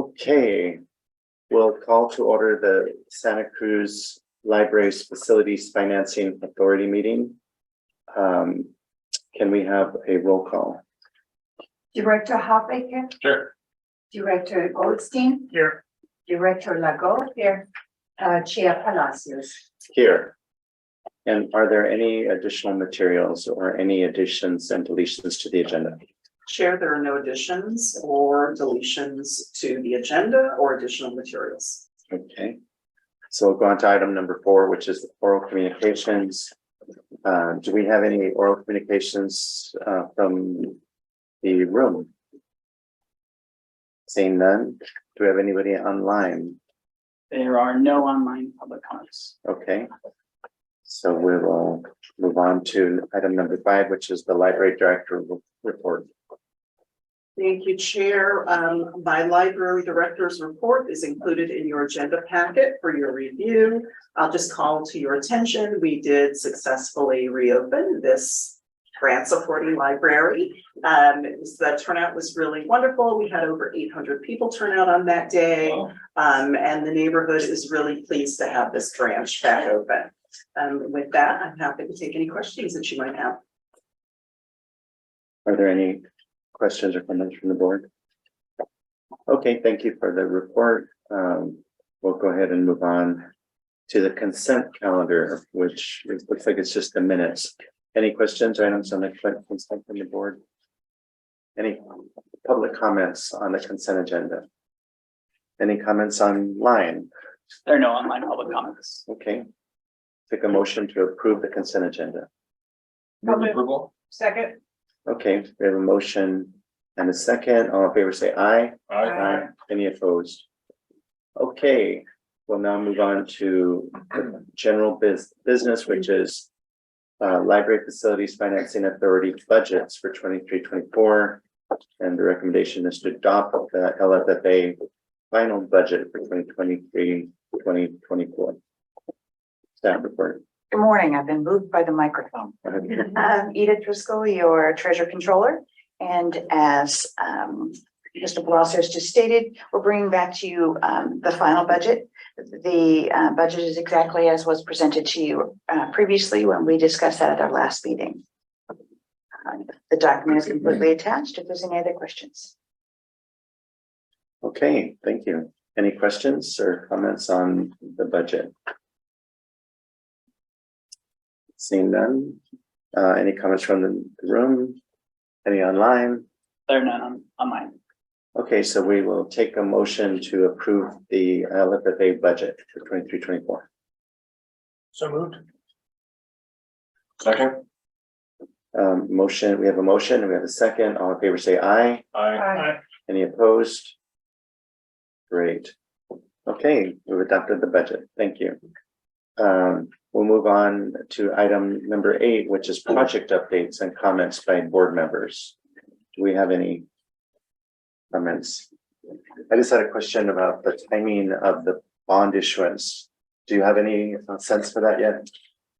Okay, we'll call to order the Santa Cruz Libraries Facilities Financing Authority meeting. Can we have a roll call? Director Hofbaker, Sure. Director Goldstein, Here. Director Lago, here, Chair Palacios. Here. And are there any additional materials or any additions and deletions to the agenda? Chair, there are no additions or deletions to the agenda or additional materials. Okay, so we'll go on to item number 4, which is oral communications. Do we have any oral communications from the room? Seeing none, do we have anybody online? There are no online public comments. Okay, so we will move on to item number 5, which is the library director report. Thank you, Chair. My library director's report is included in your agenda packet for your review. I'll just call to your attention. We did successfully reopen this grant supporting library. The turnout was really wonderful. We had over 800 people turn out on that day. And the neighborhood is really pleased to have this branch back open. With that, I'm happy to take any questions that you might have. Are there any questions or comments from the board? Okay, thank you for the report. We'll go ahead and move on to the consent calendar, which looks like it's just the minutes. Any questions or items on the consent from the board? Any public comments on the consent agenda? Any comments online? There are no online public comments. Okay. Take a motion to approve the consent agenda. Move approval. Second. Okay, we have a motion and a second. All in favor, say aye. Aye. Any opposed? Okay, we'll now move on to the general business, which is Library Facilities Financing Authority budgets for 23-24. And the recommendation is to adopt the LFFA final budget for 2023-2024. Staff report. Good morning. I've been moved by the microphone. Edith Driscoll, your treasurer controller. And as Mr. Palacios just stated, we're bringing back to you the final budget. The budget is exactly as was presented to you previously when we discussed that at our last meeting. The document is completely attached if there's any other questions. Okay, thank you. Any questions or comments on the budget? Seeing none. Any comments from the room? Any online? There are none online. Okay, so we will take a motion to approve the LFFA budget for 23-24. So moved. Second. Motion, we have a motion and we have a second. All in favor, say aye. Aye. Any opposed? Great. Okay, we've adopted the budget. Thank you. We'll move on to item number 8, which is project updates and comments by board members. Do we have any comments? I just had a question about the timing of the bond issuance. Do you have any sense for that yet?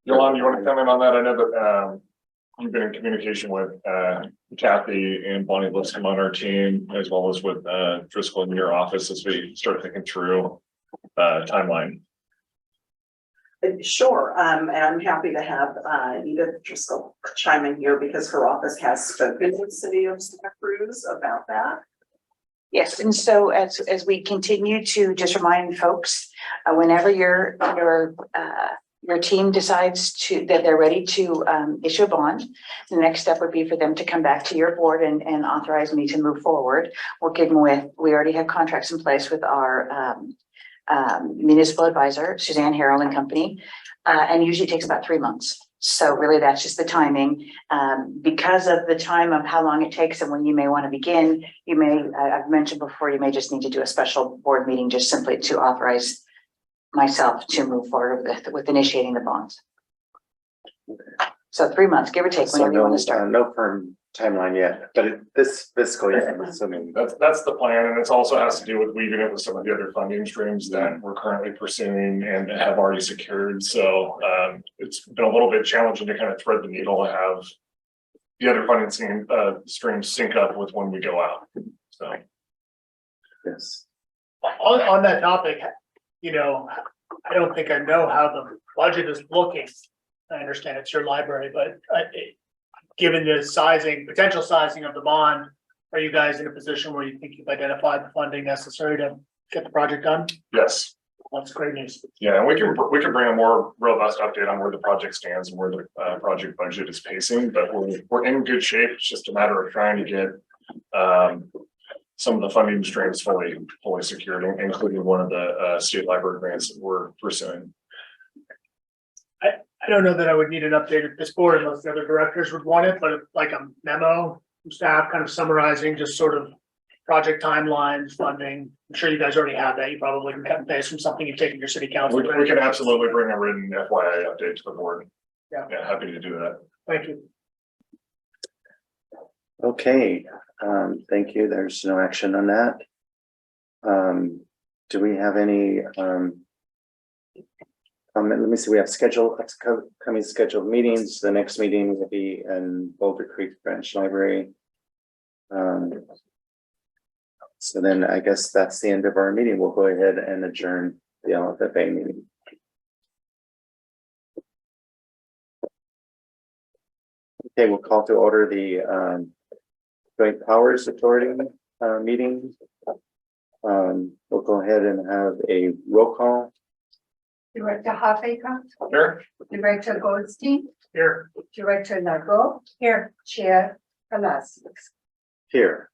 Yolanda, you want to comment on that? I know that you've been in communication with Kathy and Bonnie Lipscomb on our team, as well as with Driscoll in your office as we start thinking through timeline. Sure, and I'm happy to have Edith Driscoll chime in here because her office has spoken to the city of Santa Cruz about that. Yes, and so as we continue to just remind folks, whenever your team decides that they're ready to issue a bond, the next step would be for them to come back to your board and authorize me to move forward. We already have contracts in place with our municipal advisor, Suzanne Harrell and Company, and usually it takes about 3 months. So really that's just the timing. Because of the time of how long it takes and when you may want to begin, you may, I've mentioned before, you may just need to do a special board meeting just simply to authorize myself to move forward with initiating the bonds. Okay. So 3 months, give or take, whenever you want to start. No firm timeline yet, but this fiscal year, I'm assuming. That's the plan, and it also has to do with weaving it with some of the other funding streams that we're currently pursuing and have already secured. So it's been a little bit challenging to kind of thread the needle to have the other funding streams sync up with when we go out. So Yes. On that topic, you know, I don't think I know how the budget is looking. I understand it's your library, but given the sizing, potential sizing of the bond, are you guys in a position where you think you've identified the funding necessary to get the project done? Yes. That's great news. Yeah, and we can bring a more robust update on where the project stands and where the project budget is pacing, but we're in good shape. It's just a matter of trying to get some of the funding streams fully secured, including one of the state library grants that we're pursuing. I don't know that I would need an update at this board unless the other directors would want it, but like a memo from staff kind of summarizing just sort of project timelines, funding. I'm sure you guys already have that. You probably can cut and paste from something you've taken your city council. We can absolutely bring a written FYI update to the board. Yeah. Happy to do that. Thank you. Okay, thank you. There's no action on that. Do we have any, let me see, we have coming scheduled meetings. The next meeting will be in Boulder Creek Branch Library. So then I guess that's the end of our meeting. We'll go ahead and adjourn the LFFA meeting. Okay, we'll call to order the Joint Powers Authority meeting. We'll go ahead and have a roll call. Director Halfaker, Sure. Director Goldstein, Here. Director Lago. Here. Chair Palacios. Here.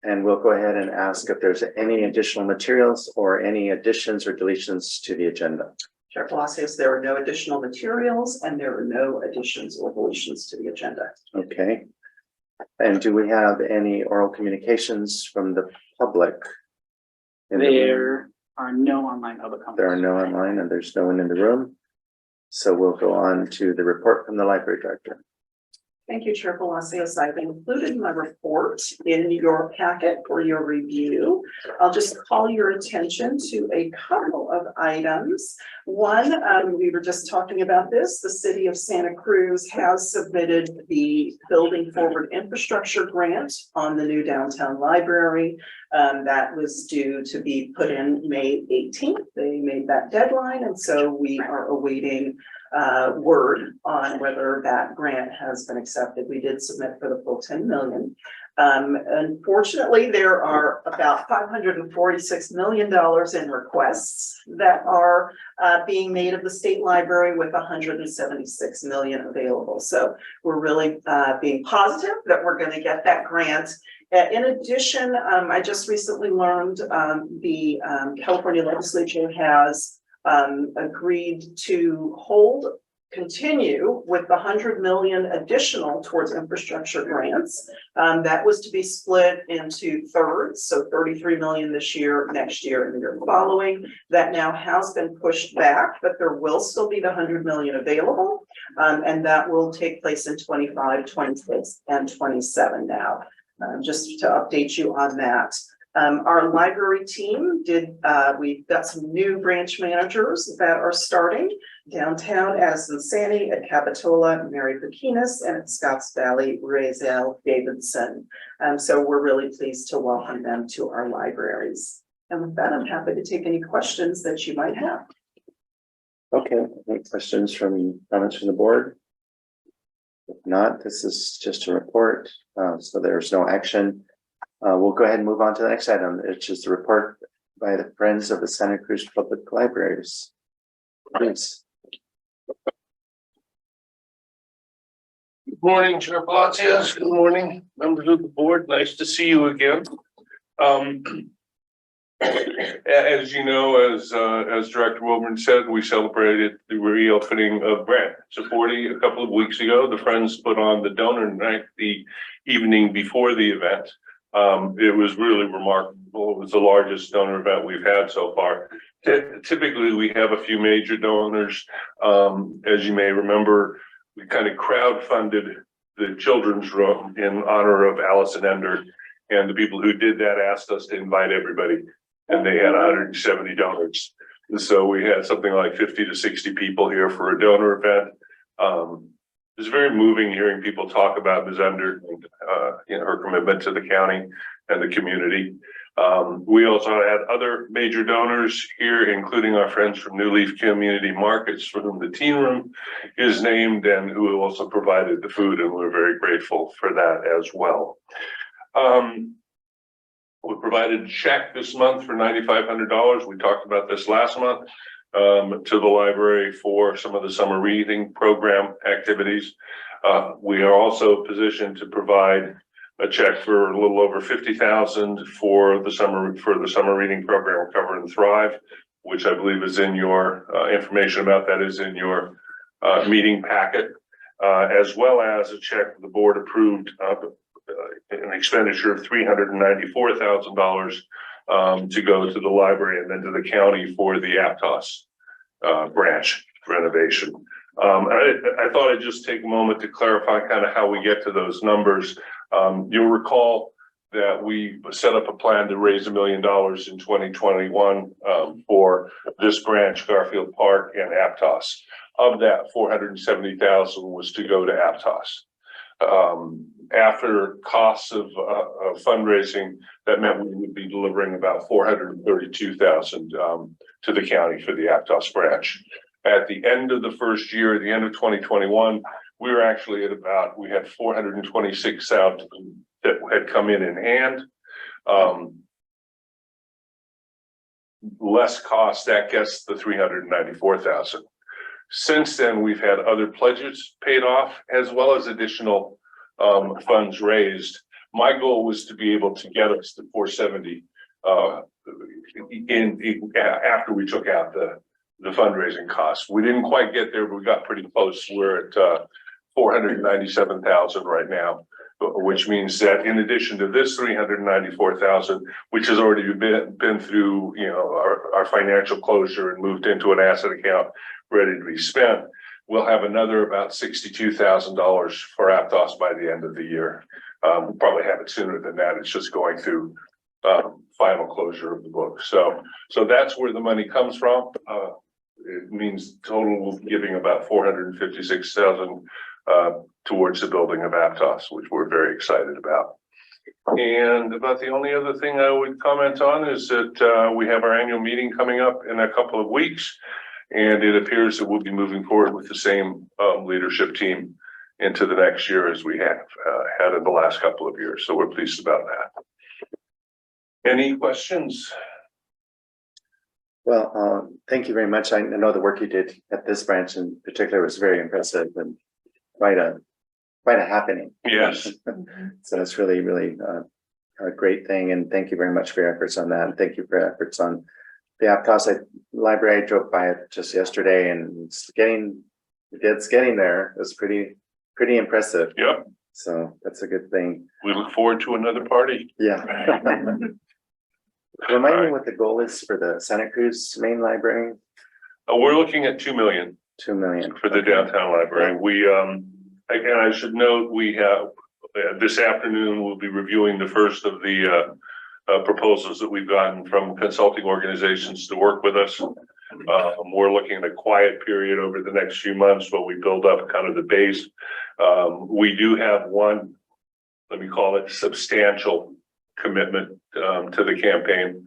And we'll go ahead and ask if there's any additional materials or any additions or deletions to the agenda. Chair Palacios, there are no additional materials and there are no additions or deletions to the agenda. Okay. And do we have any oral communications from the public? In the room? There are no online public comments. There are no online and there's no one in the room. So we'll go on to the report from the library director. Thank you, Chair Palacios. I've included my report in your packet for your review. I'll just call your attention to a couple of items. One, we were just talking about this. The city of Santa Cruz has submitted the Building Forward Infrastructure Grant on the new downtown library. That was due to be put in May 18th. They made that deadline, and so we are awaiting word on whether that grant has been accepted. We did submit for the full 10 million. Unfortunately, there are about $546 million in requests that are being made of the state library with 176 million available. So we're really being positive that we're going to get that grant. In addition, I just recently learned the California legislature has agreed to continue with the 100 million additional towards infrastructure grants. That was to be split into thirds, so 33 million this year, next year, and the year following. That now has been pushed back, but there will still be the 100 million available, and that will take place in 25, 26, and 27 now. Just to update you on that. Our library team we've got some new branch managers that are starting downtown, Addison Sani at Capitola, Mary Pekinas, and at Scotts Valley, Razel Davidson. So we're really pleased to welcome them to our libraries. And with that, I'm happy to take any questions that you might have. Okay, any questions comments from the board? If not, this is just a report, so there's no action. We'll go ahead and move on to the next item, which is the report by the Friends of the Santa Cruz Public Libraries. Please. Good morning, Chair Palacios. Good morning, members of the board. Nice to see you again. As you know, as Director Wilburn said, we celebrated the reopening of Brand Supporting a couple of weeks ago. The Friends put on the donor night the evening before the event. It was really remarkable. It was the largest donor event we've had so far. Typically, we have a few major donors. As you may remember, we kind of crowdfunded the children's room in honor of Allison Ender, and the people who did that asked us to invite everybody, and they had 170 donors. And so we had something like 50 to 60 people here for a donor event. It was very moving hearing people talk about Ms. Ender and her commitment to the county and the community. We also had other major donors here, including our friends from New Leaf Community Markets, for whom the teen room is named, and who also provided the food, and we're very grateful for that as well. We provided a check this month for $9,500. We talked about this last month, to the library for some of the summer reading program activities. We are also positioned to provide a check for a little over $50,000 for the summer reading program Recover and Thrive, which I believe is in your information about that is in your meeting packet, as well as a check the board approved an expenditure of $394,000 to go to the library and then to the county for the Aptos branch renovation. I thought I'd just take a moment to clarify kind of how we get to those numbers. You'll recall that we set up a plan to raise $1 million in 2021 for this branch, Garfield Park and Aptos. Of that, $470,000 was to go to Aptos. After costs of fundraising, that meant we would be delivering about $432,000 to the county for the Aptos branch. At the end of the first year, at the end of 2021, we were actually at about, we had $426,000 that had come in hand. Less cost, that gets the $394,000. Since then, we've had other pledges paid off as well as additional funds raised. My goal was to be able to get us to 470 after we took out the fundraising costs. We didn't quite get there, but we got pretty close. We're at 497,000 right now, which means that in addition to this 394,000, which has already been through, you know, our financial closure and moved into an asset account ready to be spent, we'll have another about $62,000 for Aptos by the end of the year. We'll probably have it sooner than that. It's just going through final closure of the book. So that's where the money comes from. It means total we'll be giving about $456,000 towards the building of Aptos, which we're very excited about. And about the only other thing I would comment on is that we have our annual meeting coming up in a couple of weeks, and it appears that we'll be moving forward with the same leadership team into the next year as we have had in the last couple of years. So we're pleased about that. Any questions? Well, thank you very much. I know the work you did at this branch in particular was very impressive and quite a happening. Yes. So it's really, really a great thing. And thank you very much for your efforts on that. And thank you for your efforts on the Aptos library. I drove by it just yesterday and it's getting there. It was pretty impressive. Yep. So that's a good thing. We look forward to another party. Yeah. Remind me what the goal is for the Santa Cruz main library. We're looking at 2 million. 2 million For the downtown library. We, again, I should note, we have, this afternoon, we'll be reviewing the first of the proposals that we've gotten from consulting organizations to work with us. We're looking at a quiet period over the next few months while we build up kind of the base. We do have one, let me call it, substantial commitment to the campaign.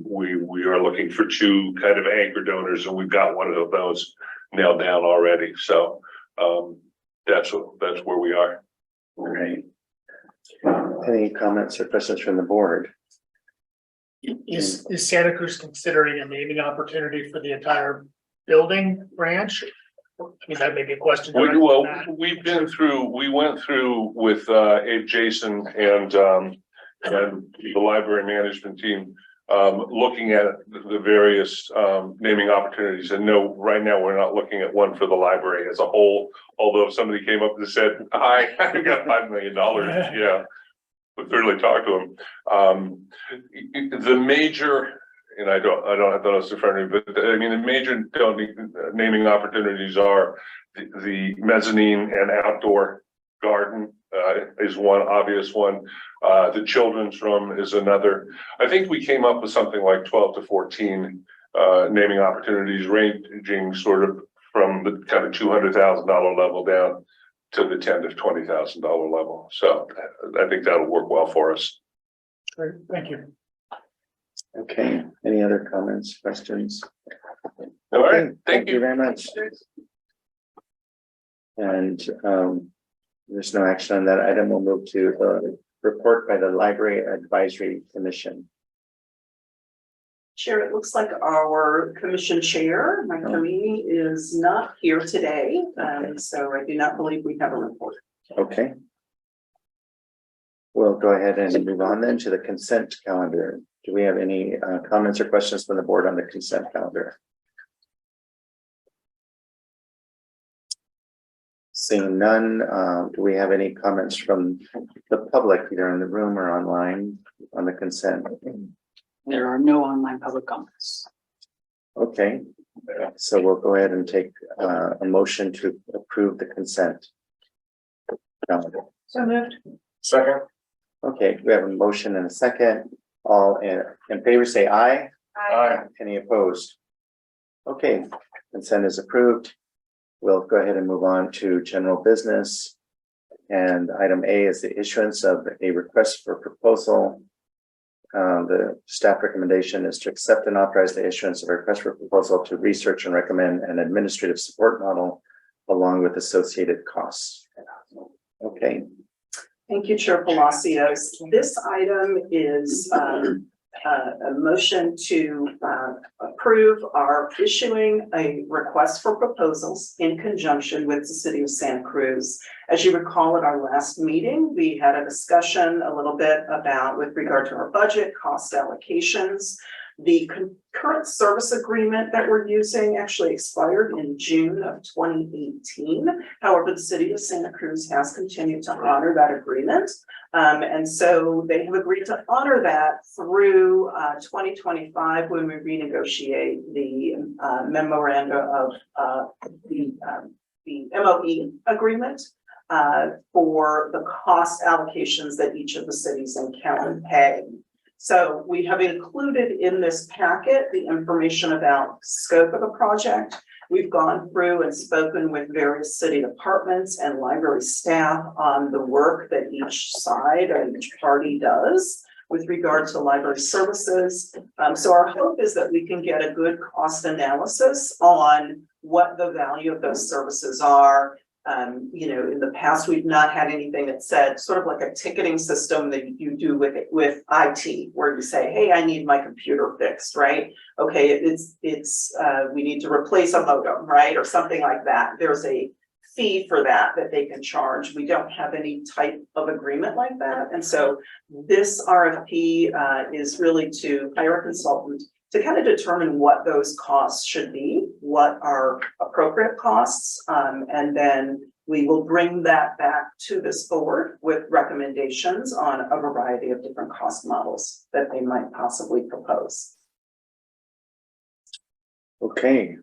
We are looking for 2 kind of anchor donors, and we've got one of those nailed down already. So that's where we are. Great. Any comments or questions from the board? Is Santa Cruz considering a naming opportunity for the entire building branch? I mean, that may be a question. We went through with Abe Jason and the library management team, looking at the various naming opportunities. And no, right now we're not looking at one for the library as a whole. Although if somebody came up and said, "Hi, I got $5 million," yeah, we'd certainly talk to them. The major, and I don't have the notes in front of me, but I mean the major naming opportunities are the mezzanine and outdoor garden is one obvious one. The children's room is another. I think we came up with something like 12 to 14 naming opportunities, ranging sort of from the kind of $200,000 level down to the $10,000 to $20,000 level. So I think that'll work well for us. Great, thank you. Okay, any other comments, questions? All right, Okay, thank you. very much. And there's no action on that item. We'll move to the report by the Library Advisory Commission. Chair, it looks like our commission chair, Mike Tomini, is not here today, so I do not believe we have a report. Okay. We'll go ahead and move on then to the consent calendar. Do we have any comments or questions from the board on the consent calendar? Seeing none, do we have any comments from the public, either in the room or online, on the consent? There are no online public comments. Okay, so we'll go ahead and take a motion to approve the consent calendar. So moved. Second. Okay, we have a motion and a second. All in favor, say aye. Aye. Any opposed? Okay, consent is approved. We'll go ahead and move on to general business. And item A is the issuance of a request for proposal. The staff recommendation is to accept and authorize the issuance of a request for proposal to research and recommend an administrative support model along with associated costs. Okay. Thank you, Chair Palacios. This item is a motion to approve our issuing a request for proposals in conjunction with the City of Santa Cruz. As you recall, at our last meeting, we had a discussion a little bit about with regard to our budget, cost allocations. The current service agreement that we're using actually expired in June of 2018. However, the City of Santa Cruz has continued to honor that agreement. And so they have agreed to honor that through 2025 when we renegotiate the memoranda of the MOE agreement for the cost allocations that each of the cities and county pay. So we have included in this packet the information about scope of the project. We've gone through and spoken with various city departments and library staff on the work that each side or each party does with regard to library services. So our hope is that we can get a good cost analysis on what the value of those services are. You know, in the past, we've not had anything that said sort of like a ticketing system that you do with IT, where you say, hey, I need my computer fixed, right? Okay, we need to replace a modem, right? Or something like that. There's a fee for that they can charge. We don't have any type of agreement like that. And so this RFP is really to hire a consultant to kind of determine what those costs should be, what are appropriate costs, and then we will bring that back to this board with recommendations on a variety of different cost models that they might possibly propose. Okay.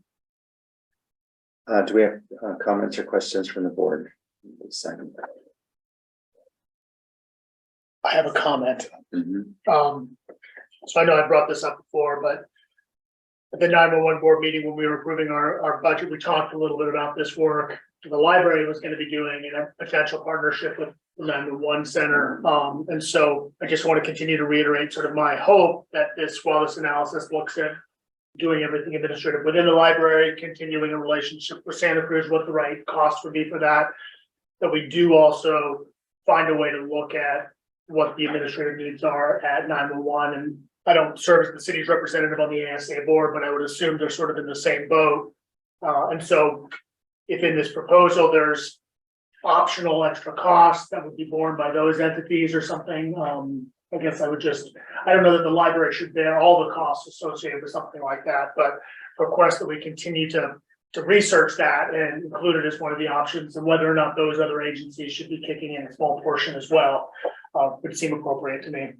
Do we have comments or questions from the board? Second. I have a comment. Mhm. So I know I brought this up before, but at the 911 board meeting, when we were approving our budget, we talked a little bit about this work the library was going to be doing in a potential partnership with the 911 center. And so I just want to continue to reiterate sort of my hope that while this analysis looks at doing everything administrative within the library, continuing a relationship with Santa Cruz, what the right cost would be for that we do also find a way to look at what the administrative needs are at 911. And I don't serve as the city's representative on the ASA board, but I would assume they're sort of in the same boat. And so if in this proposal, there's optional extra costs that would be borne by those entities or something, I guess I don't know that the library should bear all the costs associated with something like that, but request that we continue to research that and include it as one of the options, and whether or not those other agencies should be kicking in a small portion as well, would seem appropriate to me.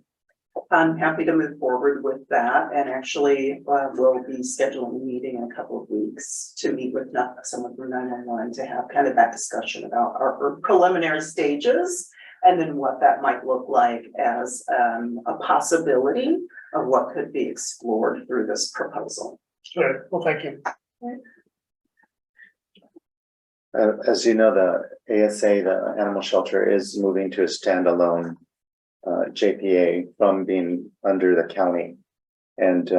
I'm happy to move forward with that, and actually we'll be scheduling a meeting in a couple of weeks to meet with someone from 911 to have kind of that discussion about our preliminary stages and then what that might look like as a possibility of what could be explored through this proposal. Good. Well, thank you. As you know, the ASA, the animal shelter, is moving to a standalone JPA from being under the county. And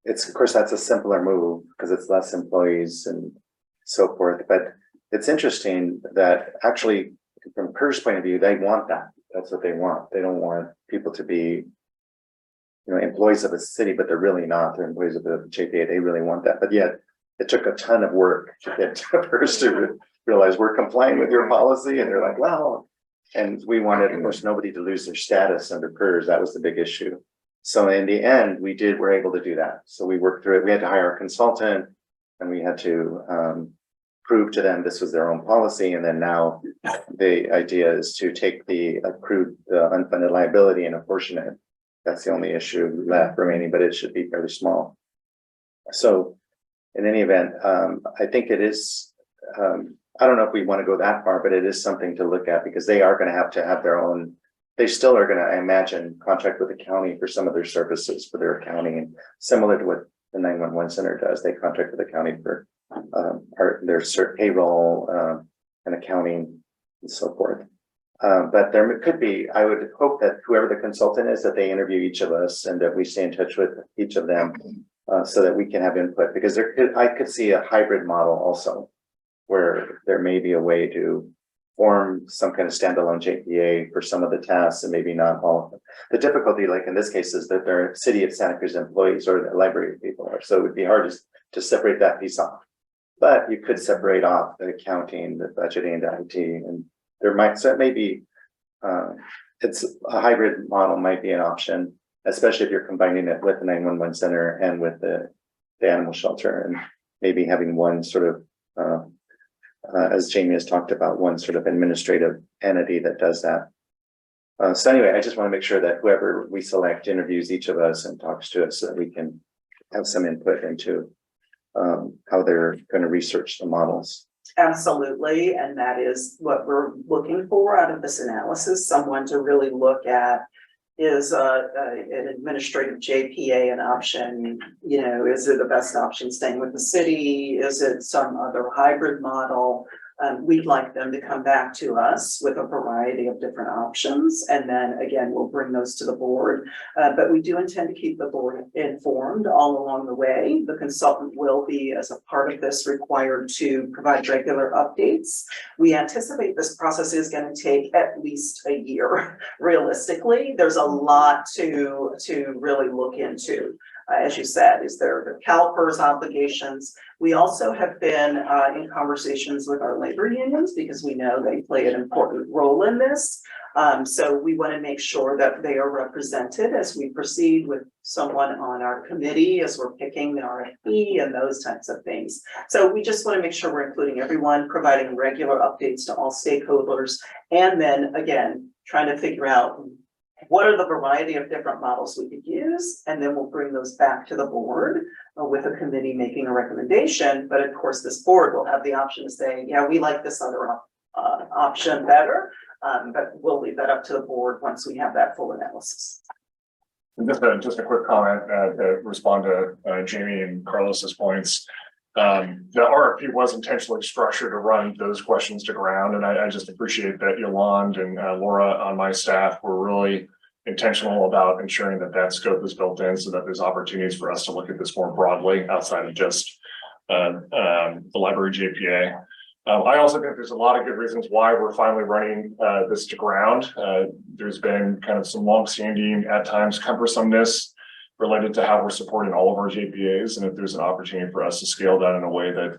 it's, of course, that's a simpler move because it's less employees and so forth. But it's interesting that actually, from PERS point of view, they want that. That's what they want. They don't want people to be, employees of a city, but they're really not. They're employees of the JPA. They really want that. But yet it took a ton of work to get to PERS to realize we're complying with your policy. And they're like, wow. And we wanted, of course, nobody to lose their status under PERS. That was the big issue. So in the end, we're able to do that. So we worked through it. We had to hire a consultant and we had to prove to them this was their own policy. And then now the idea is to take the accrued unfunded liability and apportion it. That's the only issue left remaining, but it should be fairly small. So in any event, I think it is, I don't know if we want to go that far, but it is something to look at because they are going to have their own, they still are going to, I imagine, contract with the county for some of their services for their accounting, and similar to what the 911 center does. They contract with the county for their payroll and accounting and so forth. But there could be, I would hope that whoever the consultant is, that they interview each of us and that we stay in touch with each of them so that we can have input, because I could see a hybrid model also, where there may be a way to form some kind of standalone JPA for some of the tasks and maybe not all of them. The difficulty, like in this case, is that they're City of Santa Cruz employees or the library people are, so it would be hard to separate that piece off. But you could separate off the accounting, the budgeting, the IT, and there might, so it may be, it's a hybrid model might be an option, especially if you're combining it with the 911 center and with the animal shelter, and maybe having one sort of, as Jamie has talked about, one sort of administrative entity that does that. So anyway, I just want to make sure that whoever we select interviews each of us and talks to us so that we can have some input into how they're going to research the models. Absolutely, and that is what we're looking for out of this analysis, someone to really look at, is an administrative JPA an option? Is it the best option staying with the city? Is it some other hybrid model? We'd like them to come back to us with a variety of different options. And then again, we'll bring those to the board. But we do intend to keep the board informed all along the way. The consultant will be, as a part of this, required to provide regular updates. We anticipate this process is going to take at least a year. Realistically, there's a lot to really look into. As you said, is there the CalPERS obligations? We also have been in conversations with our labor unions because we know they play an important role in this. So we want to make sure that they are represented as we proceed with someone on our committee, as we're picking the RFP and those types of things. So we just want to make sure we're including everyone, providing regular updates to all stakeholders, and then again, trying to figure out what are the variety of different models we could use, and then we'll bring those back to the board with a committee making a recommendation. But of course, this board will have the option to say, yeah, we like this other option better, but we'll leave that up to the board once we have that full analysis. And just a quick comment to respond to Jamie and Carlos's points. The RFP was intentionally structured to run those questions to ground, and I just appreciate that Yolande and Laura on my staff were really intentional about ensuring that that scope is built in so that there's opportunities for us to look at this more broadly outside of just the library JPA. I also think there's a lot of good reasons why we're finally running this to ground. There's been kind of some longstanding, at times, cumbersomeness related to how we're supporting all of our JPAs, and if there's an opportunity for us to scale that in a way that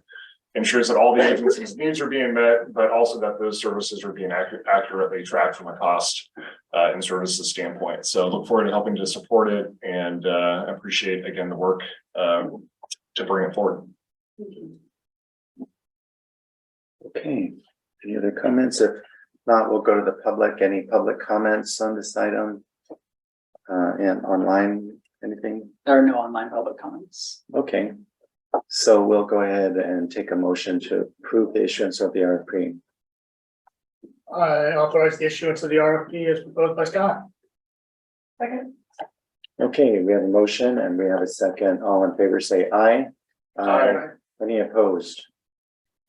ensures that all the agencies' needs are being met, but also that those services are being accurately tracked from a cost and services standpoint. So look forward to helping to support it, and appreciate again the work to bring it forward. Okay, any other comments? If not, we'll go to the public. Any public comments on this item? And online, anything? There are no online public comments. Okay, so we'll go ahead and take a motion to approve the issuance of the RFP. I authorize the issuance of the RFP as proposed by Scott. Second. Okay, we have a motion and we have a second. All in favor say aye. Aye. Any opposed?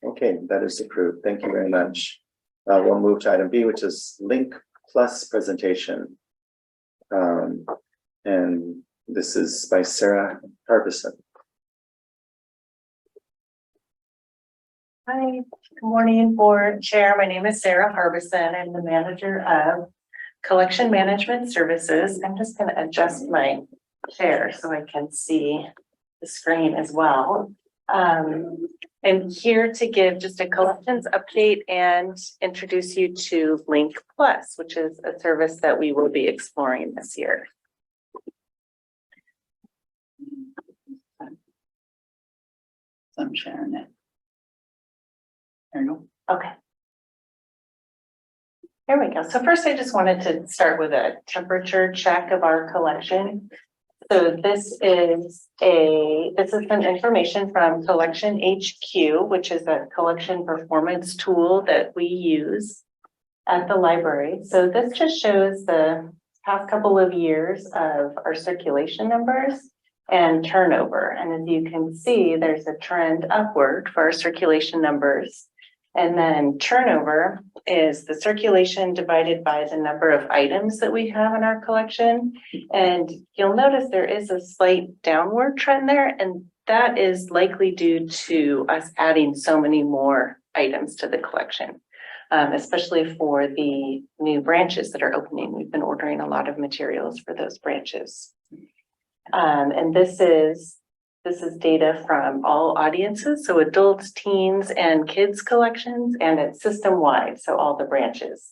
Okay, that is approved. Thank you very much. We'll move to item B, which is Link Plus presentation. And This is by Sarah Harbison. Hi, good morning, board chair. My name is Sarah Harbison. I'm the manager of Collection Management Services. I'm just going to adjust my chair so I can see the screen as well. I'm here to give just a collections update and introduce you to Link Plus, which is a service that we will be exploring this year. So I'm sharing it. There you go. Okay. Here we go. So first, I just wanted to start with a temperature check of our collection. So this is some information from Collection HQ, which is a collection performance tool that we use at the library. So this just shows the past couple of years of our circulation numbers and turnover. And as you can see, there's a trend upward for our circulation numbers. And then turnover is the circulation divided by the number of items that we have in our collection. And you'll notice there is a slight downward trend there, and that is likely due to us adding so many more items to the collection, especially for the new branches that are opening. We've been ordering a lot of materials for those branches. And this is data from all audiences, so adults, teens, and kids collections, and it's system-wide, so all the branches.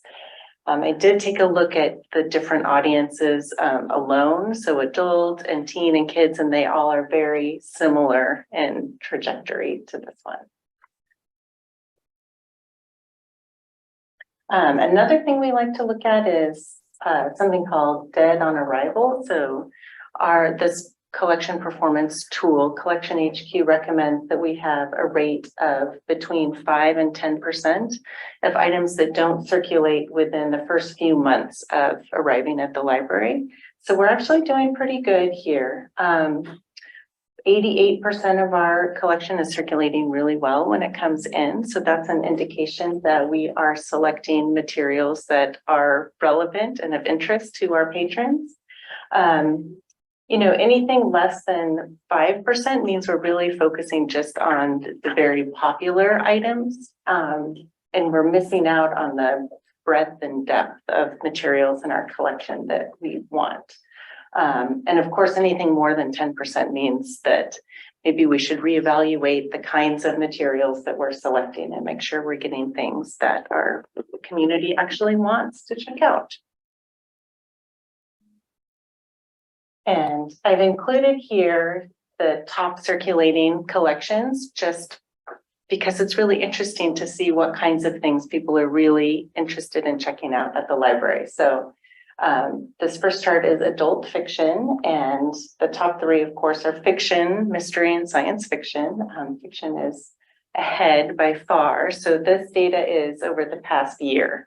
I did take a look at the different audiences alone, so adult and teen and kids, and they all are very similar in trajectory to this one. Another thing we like to look at is something called dead on arrival. So this collection performance tool, Collection HQ, recommends that we have a rate of between 5 and 10% of items that don't circulate within the first few months of arriving at the library. So we're actually doing pretty good here. 88% of our collection is circulating really well when it comes in. So that's an indication that we are selecting materials that are relevant and of interest to our patrons. You know, anything less than 5% means we're really focusing just on the very popular items, and we're missing out on the breadth and depth of materials in our collection that we want. And of course, anything more than 10% means that maybe we should reevaluate the kinds of materials that we're selecting and make sure we're getting things that our community actually wants to check out. And I've included here the top circulating collections, just because it's really interesting to see what kinds of things people are really interested in checking out at the library. So this first chart is adult fiction, and the top three, of course, are fiction, mystery, and science fiction. Fiction is ahead by far. So this data is over the past year.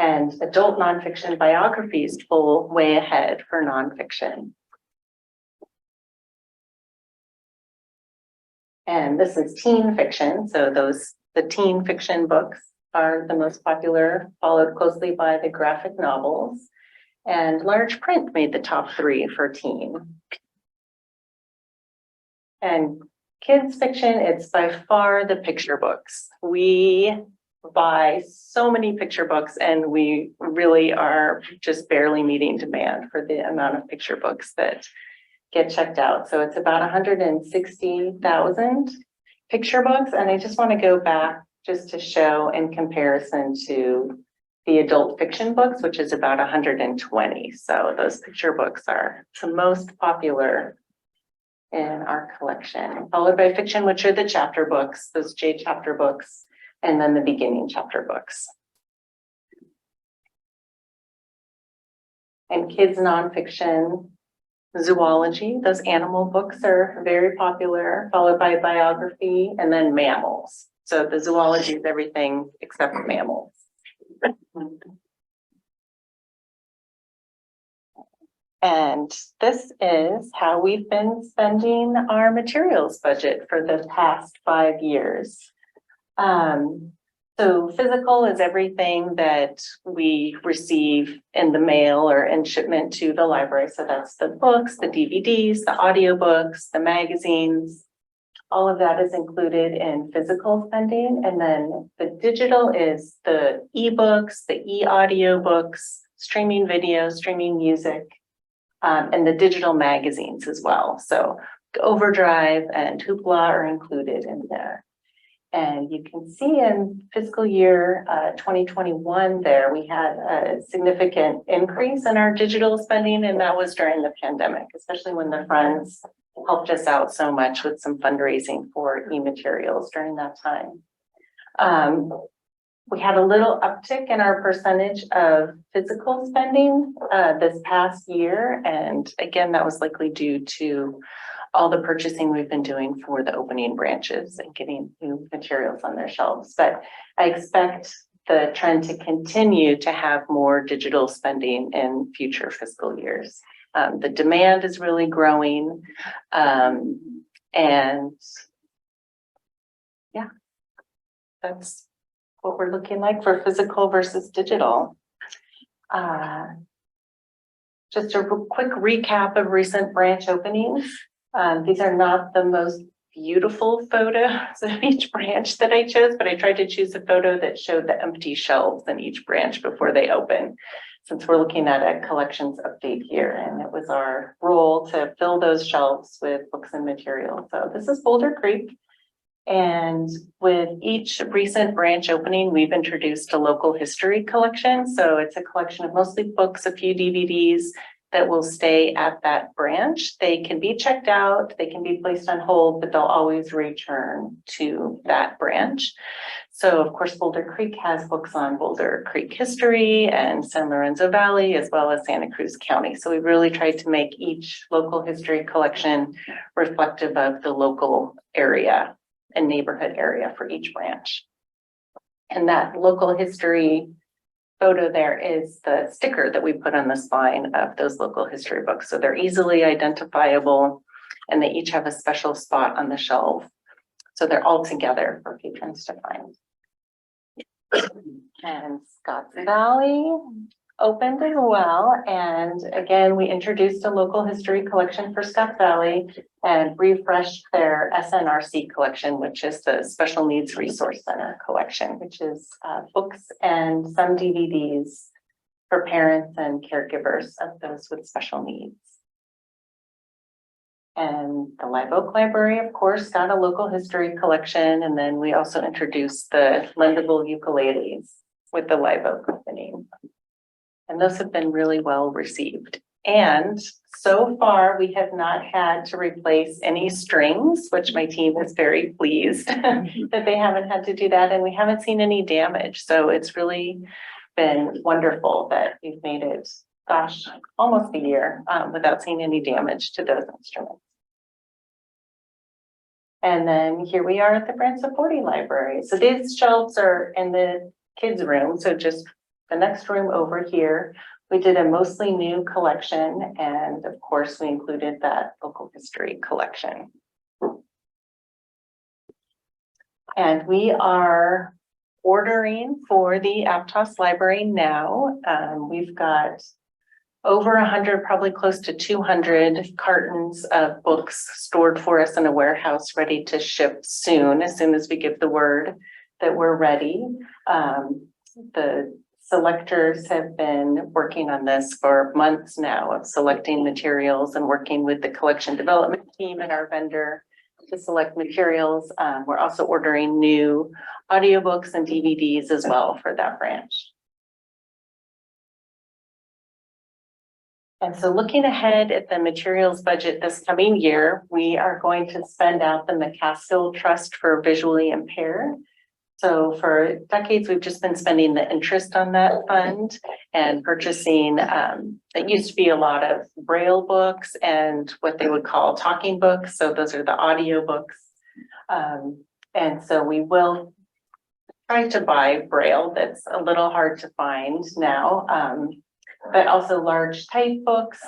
And adult nonfiction biographies pull way ahead for nonfiction. And this is teen fiction. So the teen fiction books are the most popular, followed closely by the graphic novels. And large print made the top three for teen. And kids fiction, it's by far the picture books. We buy so many picture books, and we really are just barely meeting demand for the amount of picture books that get checked out. So it's about 160,000 picture books. And I just want to go back just to show in comparison to the adult fiction books, which is about 120. So those picture books are the most popular in our collection, followed by fiction, which are the chapter books, those J chapter books, and then the beginning chapter books. And kids nonfiction, zoology, those animal books are very popular, followed by biography, and then mammals. So the zoology is everything except mammals. And this is how we've been spending our materials budget for the past 5 years. So physical is everything that we receive in the mail or in shipment to the library. So that's the books, the DVDs, the audiobooks, the magazines. All of that is included in physical spending. And then the digital is the ebooks, the e-audiobooks, streaming video, streaming music, and the digital magazines as well. So Overdrive and Hoopla are included in there. And you can see in fiscal year 2021 there, we had a significant increase in our digital spending, and that was during the pandemic, especially when the Friends helped us out so much with some fundraising for e-materials during that time. We had a little uptick in our percentage of physical spending this past year, and again, that was likely due to all the purchasing we've been doing for the opening branches and getting new materials on their shelves. But I expect the trend to continue to have more digital spending in future fiscal years. The demand is really growing. And yeah, that's what we're looking like for physical versus digital. Just a quick recap of recent branch openings. These are not the most beautiful photos of each branch that I chose, but I tried to choose a photo that showed the empty shelves in each branch before they open, since we're looking at a collections update here, and it was our role to fill those shelves with books and materials. So this is Boulder Creek. And with each recent branch opening, we've introduced a local history collection. So it's a collection of mostly books, a few DVDs, that will stay at that branch. They can be checked out, they can be placed on hold, but they'll always return to that branch. So of course, Boulder Creek has books on Boulder Creek history and San Lorenzo Valley, as well as Santa Cruz County. So we really tried to make each local history collection reflective of the local area and neighborhood area for each branch. And that local history photo there is the sticker that we put on the spine of those local history books. So they're easily identifiable and they each have a special spot on the shelf. So they're all together for patrons to find. And Scotts Valley opened as well. And again, we introduced a local history collection for Scotts Valley and refreshed their SNRC collection, which is the Special Needs Resource Center collection, which is books and some DVDs for parents and caregivers of those with special needs. And the Live Oak Library, of course, got a local history collection. And then we also introduced the lendable ukuleles with the Live Oak Company. And those have been really well received. And so far, we have not had to replace any strings, which my team is very pleased that they haven't had to do that. And we haven't seen any damage. So it's really been wonderful that we've made it, gosh, almost a year without seeing any damage to those instruments. And then here we are at the Branch 40 Library. So these shelves are in the kids' room. So just the next room over here, we did a mostly new collection. And of course, we included that local history collection. And we are ordering for the Aptos Library now. We've got over 100, probably close to 200 cartons of books stored for us in a warehouse ready to ship soon as we give the word that we're ready. The selectors have been working on this for months now of selecting materials and working with the collection development team and our vendor to select materials. We're also ordering new audiobooks and DVDs as well for that branch. And so looking ahead at the materials budget this coming year, we are going to spend out the McCaskill Trust for Visually Impaired. So for decades, we've just been spending the interest on that fund and purchasing, it used to be a lot of Braille books and what they would call talking books. So those are the audio books. And so we will try to buy Braille. That's a little hard to find now. But also large type books,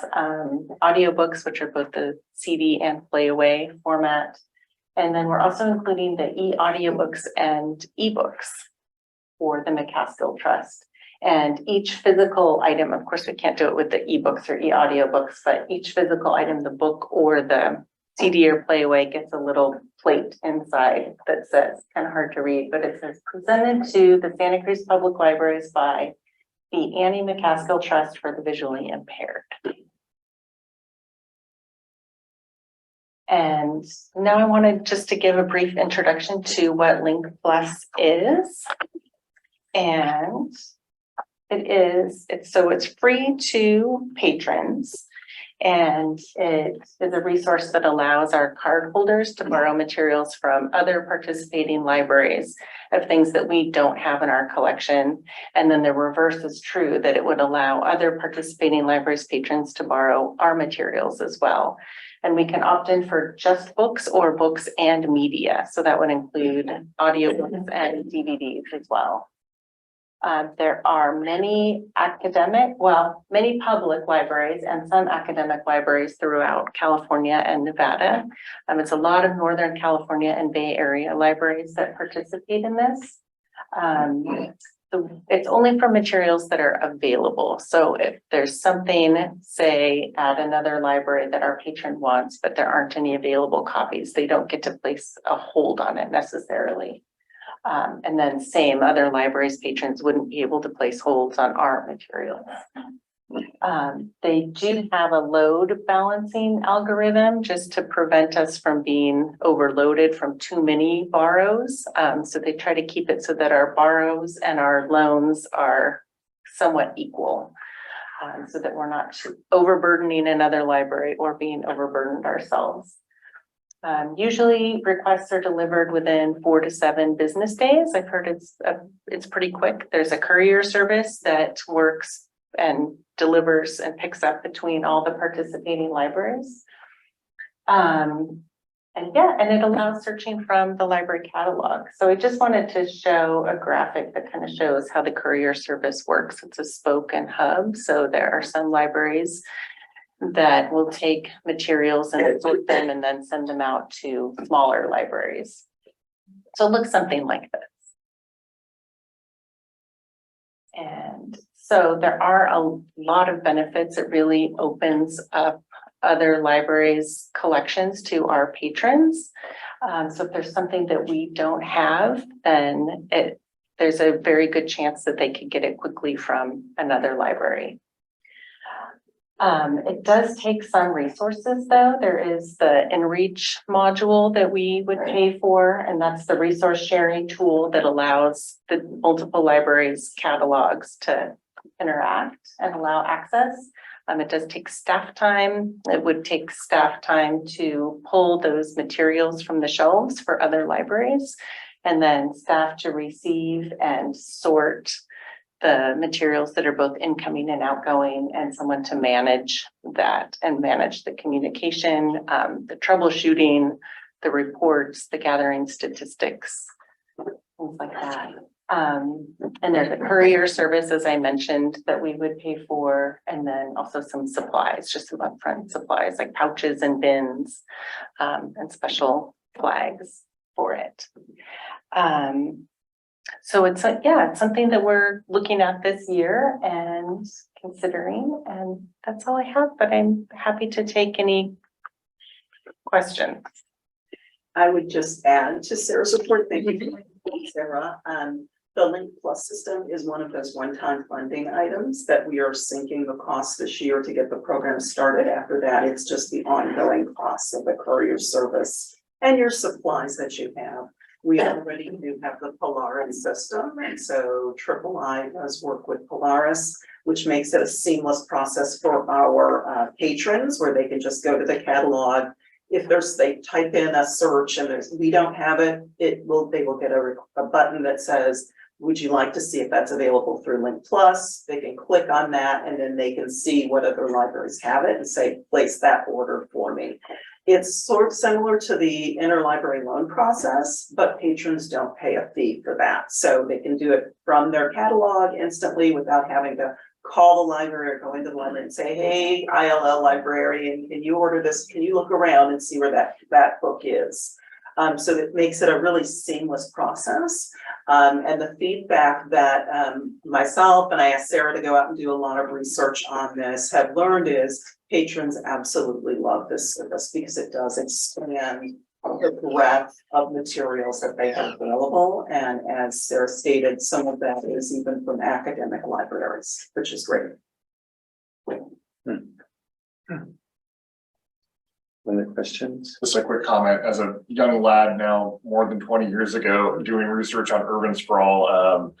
audio books, which are both the CD and playaway format. And then we're also including the e-audiobooks and ebooks. for the McCaskill Trust. And each physical item, of course, we can't do it with the ebooks or e-audiobooks, but each physical item, the book or the CD or playaway, gets a little plate inside that says, kind of hard to read, but it says presented to the Santa Cruz Public Libraries by the Annie McCaskill Trust for the Visually Impaired. And now I wanted just to give a brief introduction to what Link Plus is. And it's free to patrons. And it is a resource that allows our card holders to borrow materials from other participating libraries of things that we don't have in our collection. And then the reverse is true, that it would allow other participating libraries patrons to borrow our materials as well. And we can opt in for just books or books and media. So that would include audiobooks and DVDs as well. There are many many public libraries and some academic libraries throughout California and Nevada. It's a lot of Northern California and Bay Area libraries that participate in this. It's only for materials that are available. So if there's something, say, at another library that our patron wants, but there aren't any available copies, they don't get to place a hold on it necessarily. And then same, other libraries patrons wouldn't be able to place holds on our materials. They do have a load balancing algorithm just to prevent us from being overloaded from too many borrows. So they try to keep it so that our borrows and our loans are somewhat equal, so that we're not overburdening another library or being overburdened ourselves. Usually requests are delivered within 4 to 7 business days. I've heard it's pretty quick. There's a courier service that works and delivers and picks up between all the participating libraries. And it allows searching from the library catalog. So I just wanted to show a graphic that kind of shows how the courier service works. It's a spoke and hub. So there are some libraries that will take materials and sort them and then send them out to smaller libraries. So it looks something like this. And so there are a lot of benefits. It really opens up other libraries' collections to our patrons. So if there's something that we don't have, then there's a very good chance that they could get it quickly from another library. It does take some resources though. There is the InReach module that we would pay for, and that's the resource sharing tool that allows the multiple libraries catalogs to interact and allow access. It does take staff time. It would take staff time to pull those materials from the shelves for other libraries, and then staff to receive and sort the materials that are both incoming and outgoing, and someone to manage that and manage the communication, the troubleshooting, the reports, the gathering statistics, things like that. And there's a courier service, as I mentioned, that we would pay for, and then also some supplies, just some upfront supplies like pouches and bins, and special flags for it. So it's something that we're looking at this year and considering, and that's all I have, but I'm happy to take any questions. I would just add to Sarah's report. Thank you, Sarah. The Link Plus system is one of those one-time funding items that we are sinking the cost this year to get the program started. After that, it's just the ongoing costs of the courier service and your supplies that you have. We already do have the Polaris system, and so III does work with Polaris, which makes it a seamless process for our patrons, where they can just go to the catalog. If they type in a search and we don't have it, they will get a button that says, would you like to see if that's available through Link Plus? They can click on that, and then they can see what other libraries have it and say, place that order for me. It's sort of similar to the interlibrary loan process, but patrons don't pay a fee for that. So they can do it from their catalog instantly without having to call the library or go into the library and say, hey, ILL librarian, can you order this? Can you look around and see where that book is? So it makes it a really seamless process. And the feedback that myself and I asked Sarah to go out and do a lot of research on this have learned is patrons absolutely love this service because it does expand the breadth of materials that they have available. And as Sarah stated, some of that is even from academic libraries, which is great. Any questions? Just a quick comment, as a young lad now, more than 20 years ago, doing research on urban sprawl,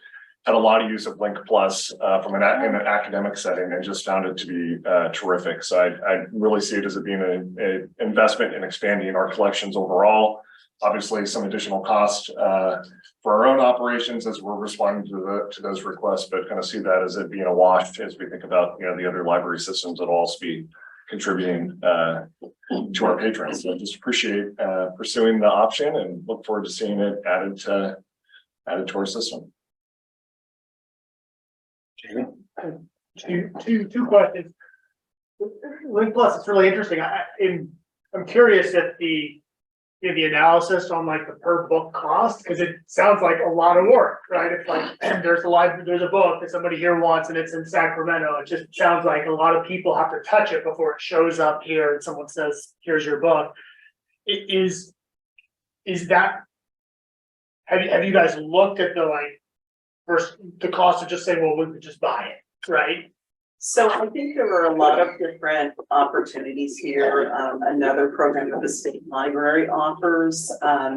had a lot of use of Link Plus from in an academic setting and just found it to be terrific. So I really see it as being an investment in expanding our collections overall. Obviously, some additional cost for our own operations as we're responding to those requests, but kind of see that as it being a wash as we think about, you know, the other library systems that will also be contributing to our patrons. So I just appreciate pursuing the option and look forward to seeing it added to our system. Jamie? Two questions. Link Plus, it's really interesting. I'm curious if the analysis on like the per book cost, because it sounds like a lot of work, right? It's like there's a book that somebody here wants and it's in Sacramento. It just sounds like a lot of people have to touch it before it shows up here and someone says, here's your book. Is that, have you guys looked at the like first the cost of just saying, well, we could just buy it, right? So I think there are a lot of different opportunities here. Another program that the state library offers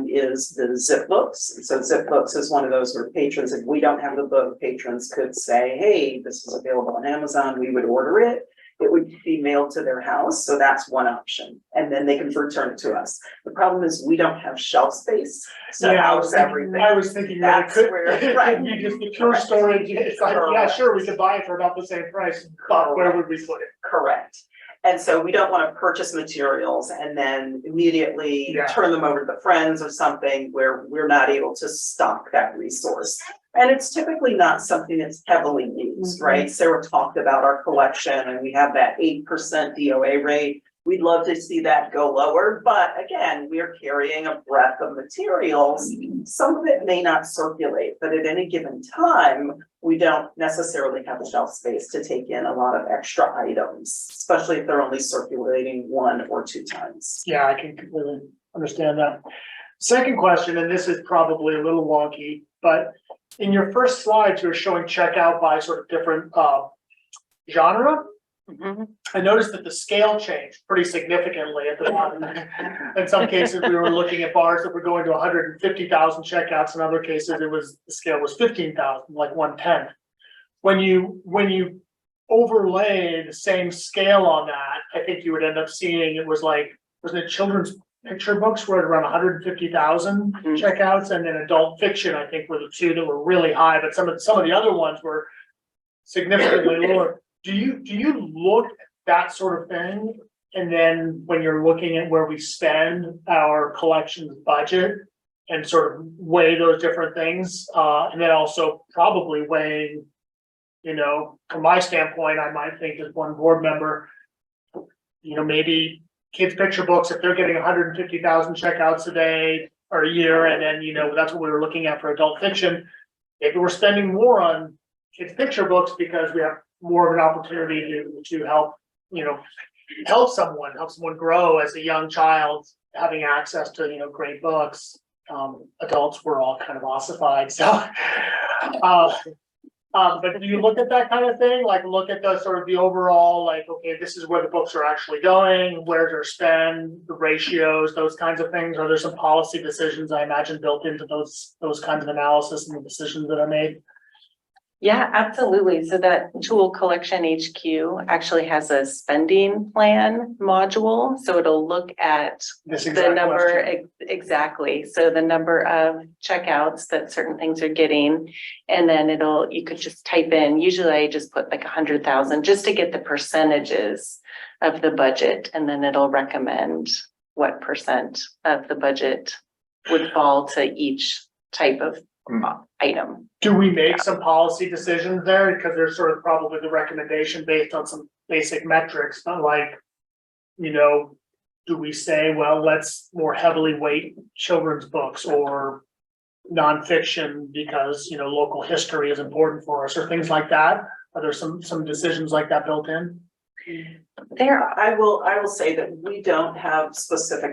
is the zip books. So zip books is one of those where patrons, if we don't have the book, patrons could say, hey, this is available on Amazon, we would order it. It would be mailed to their house. So that's one option. And then they can return it to us. The problem is we don't have shelf space. So Yeah, house everything. I was thinking that That's it where- right. could be just the pure storage. It's like, yeah, sure, we could buy it for about the same price, but where would we put it? Correct. And so we don't want to purchase materials and then immediately Yeah. turn them over to the friends or something where we're not able to stock that resource. And it's typically not something that's heavily used, right? Sarah talked about our collection and we have that 8% DOA rate. We'd love to see that go lower, but again, we're carrying a breadth of materials. Some of it may not circulate, but at any given time, we don't necessarily have the shelf space to take in a lot of extra items, especially if they're only circulating 1 or 2 times. Yeah, I can completely understand that. Second question, and this is probably a little wonky, but in your first slides, you were showing checkout by sort of different genre. I noticed that the scale changed pretty significantly at the bottom. In some cases, we were looking at bars that were going to 150,000 checkouts. In other cases, the scale was 15,000, like 1/10. When you overlay the same scale on that, I think you would end up seeing it was like, wasn't it children's picture books were at around 150,000 checkouts, and then adult fiction, I think, were the two that were really high, but some of the other ones were significantly lower. Do you look at that sort of thing? And then when you're looking at where we spend our collections budget and sort of weigh those different things, and then also probably weighing, you know, from my standpoint, I might think as one board member, you know, maybe kids' picture books, if they're getting 150,000 checkouts a day or a year, and then, you know, that's what we were looking at for adult fiction. Maybe we're spending more on kids' picture books because we have more of an opportunity to help, you know, help someone grow as a young child, having access to, you know, great books. Adults were all kind of ossified, so. But do you look at that kind of thing? Like look at the sort of the overall, like, okay, this is where the books are actually going, where's their spend, the ratios, those kinds of things? Are there some policy decisions, I imagine, built into those kinds of analysis and the decisions that are made? Yeah, absolutely. So that tool Collection HQ actually has a spending plan module. So it'll look at This the exact number, question. exactly. So the number of checkouts that certain things are getting. And then you could just type in, usually I just put like 100,000 just to get the percentages of the budget. And then it'll recommend what percent of the budget would fall to each type of item. Do we make some policy decisions there? Because there's sort of probably the recommendation based on some basic metrics, but like, you know, do we say, well, let's more heavily weight children's books or nonfiction because, you know, local history is important for us or things like that? Are there some decisions like that built in? I will say that we don't have specific.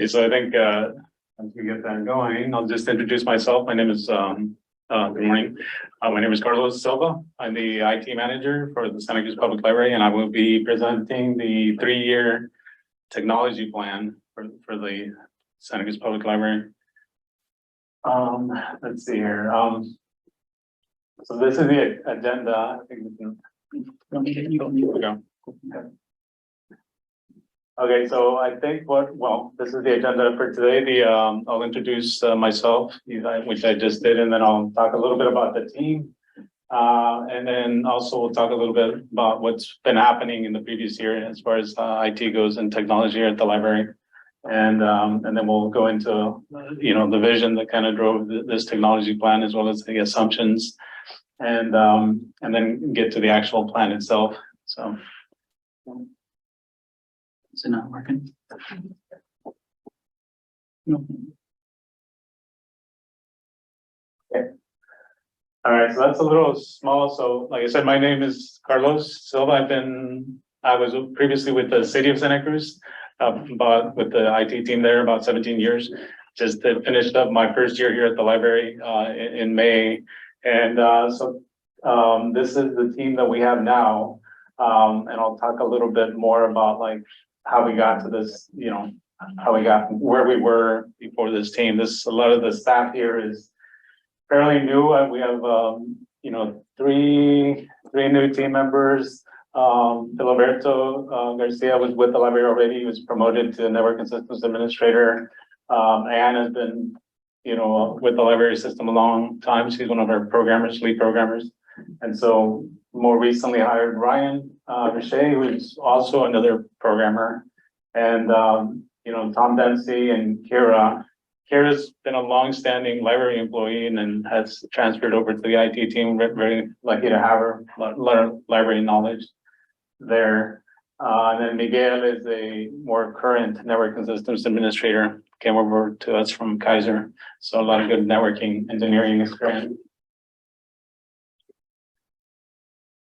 So I think, as we get that going, I'll just introduce myself. My name is, good morning. My name is Carlos Silva. I'm the IT manager for the Santa Cruz Public Library, and I will be presenting the 3-year technology plan for the Santa Cruz Public Library. Let's see here. So this is the agenda. I think we can. Okay, so I think this is the agenda for today. I'll introduce myself, which I just did, and then I'll talk a little bit about the team. And then also we'll talk a little bit about what's been happening in the previous year as far as IT goes and technology here at the library. And then we'll go into, the vision that kind of drove this technology plan as well as the assumptions. And then get to the actual plan itself, so. Is it not working? No. Okay. All right, so that's a little small. So like I said, my name is Carlos Silva. I was previously with the city of Santa Cruz, but with the IT team there about 17 years. Just finished up my first year here at the library in May. And so this is the team that we have now. And I'll talk a little bit more about like how we got to this, how we got where we were before this team. A lot of the staff here is fairly new. We have, three new team members. Filiberto Garcia was with the library already. He was promoted to Network and Systems Administrator. Anne has been, with the library system a long time. She's one of our lead programmers. And so more recently hired Ryan Richer, who's also another programmer. And, Tom Dempsey and Kira. Kira's been a long-standing library employee and then has transferred over to the IT team. Very lucky to have her, a lot of library knowledge there. And then Miguel is a more current network and systems administrator, came over to us from Kaiser. So a lot of good networking engineering experience.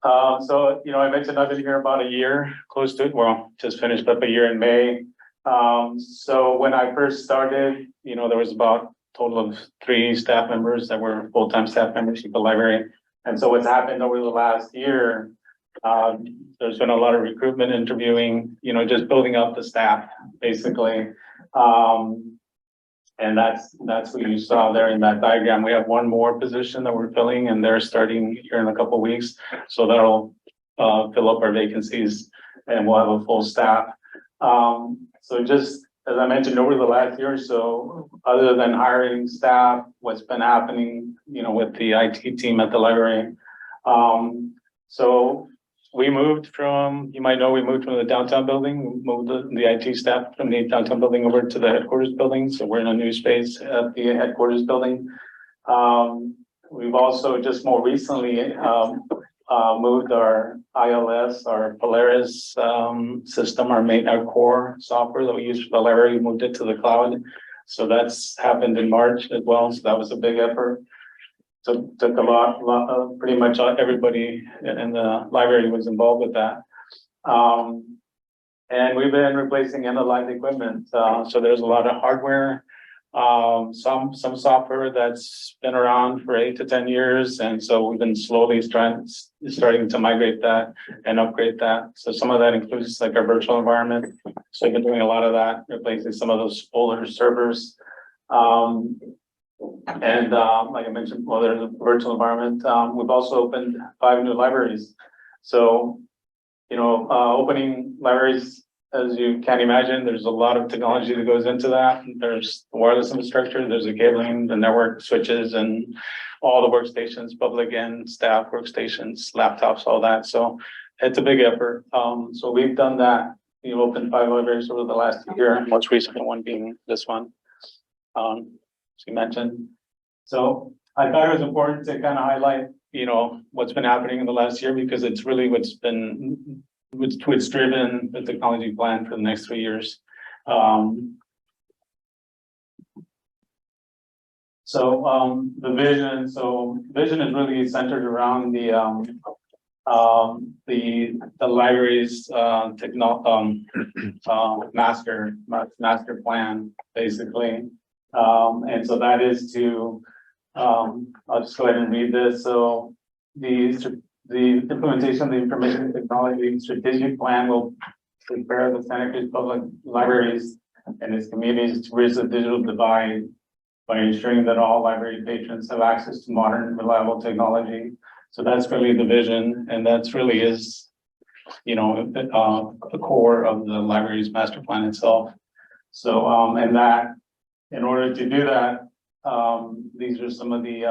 So, I mentioned I've been here about a year, close to it. Well, just finished up a year in May. So when I first started, there was about a total of 3 staff members that were full-time staff members at the library. And so what's happened over the last year, there's been a lot of recruitment, interviewing, just building up the staff, basically. And that's what you saw there in that diagram. We have one more position that we're filling and they're starting here in a couple of weeks. So that'll fill up our vacancies and we'll have a full staff. So just as I mentioned over the last year or so, other than hiring staff, what's been happening, with the IT team at the library. So we moved from, you might know, we moved from the downtown building, we moved the IT staff from the downtown building over to the headquarters building. So we're in a new space at the headquarters building. We've also just more recently moved our ILS, our Polaris system, our core software that we use for the library, we moved it to the cloud. So that's happened in March as well, so that was a big effort. So took a lot of, pretty much everybody in the library was involved with that. And we've been replacing end-of-life equipment, so there's a lot of hardware, some software that's been around for 8 to 10 years, and so we've been slowly starting to migrate that and upgrade that. So some of that includes like our virtual environment. So we've been doing a lot of that, replacing some of those older servers. Like I mentioned, well, there's a virtual environment. We've also opened 5 new libraries. So, opening libraries, as you can imagine, there's a lot of technology that goes into that. There's the wireless infrastructure, there's the cabling, the network switches, and all the workstations, public and staff workstations, laptops, all that. So it's a big effort. So we've done that. We've opened 5 libraries over the last year, most recent one being this one, as you mentioned. So I thought it was important to kind of highlight, what's been happening in the last year, because it's really what's driven the technology plan for the next 3 years. The vision is really centered around the library's master plan, basically. And so that is to, I'll just go ahead and read this. So the implementation of the information technology strategic plan will prepare the Santa Cruz Public Libraries and its communities to bridge the digital divide by ensuring that all library patrons have access to modern, reliable technology. So that's really the vision, and that's really is, the core of the library's master plan itself. So, and that, in order to do that, these are some of the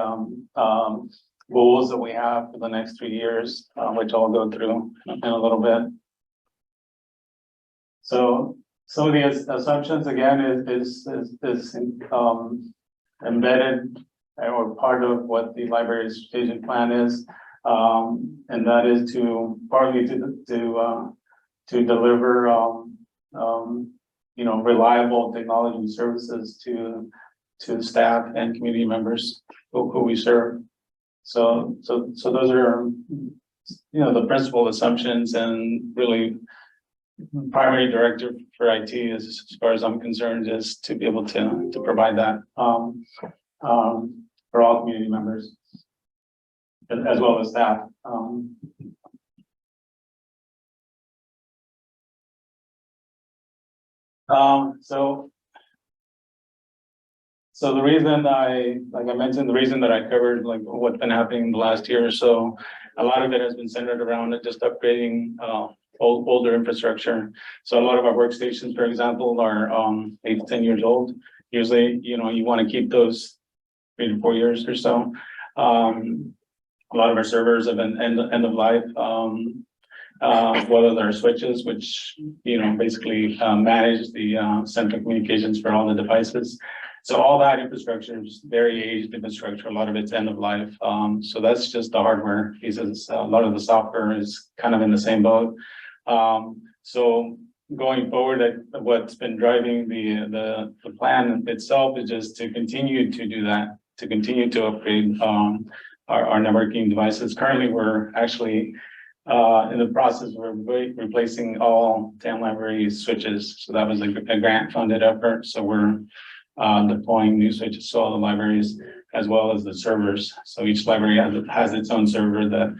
goals that we have for the next 3 years, which I'll go through in a little bit. So some of the assumptions again is embedded or part of what the library's strategic plan is, and that is to partly to deliver reliable technology services to staff and community members who we serve. So those are, the principal assumptions, and really primary directive for IT is, as far as I'm concerned, is to be able to provide that for all community members as well as staff. So the reason like I mentioned, the reason that I covered like what's been happening in the last year or so, a lot of it has been centered around just upgrading older infrastructure. So a lot of our workstations, for example, are 8 to 10 years old. Usually, you want to keep those 3 to 4 years or so. A lot of our servers have been end of life. Whether they're switches, which basically manage the central communications for all the devices. So all that infrastructure is very aged infrastructure. A lot of it's end of life. So that's just the hardware pieces. A lot of the software is kind of in the same boat. So going forward, what's been driving the plan itself is just to continue to do that, to continue to upgrade our networking devices. Currently, we're actually in the process of replacing all 10 library switches. So that was a grant funded effort. So we're deploying new switches to all the libraries as well as the servers. So each library has its own server that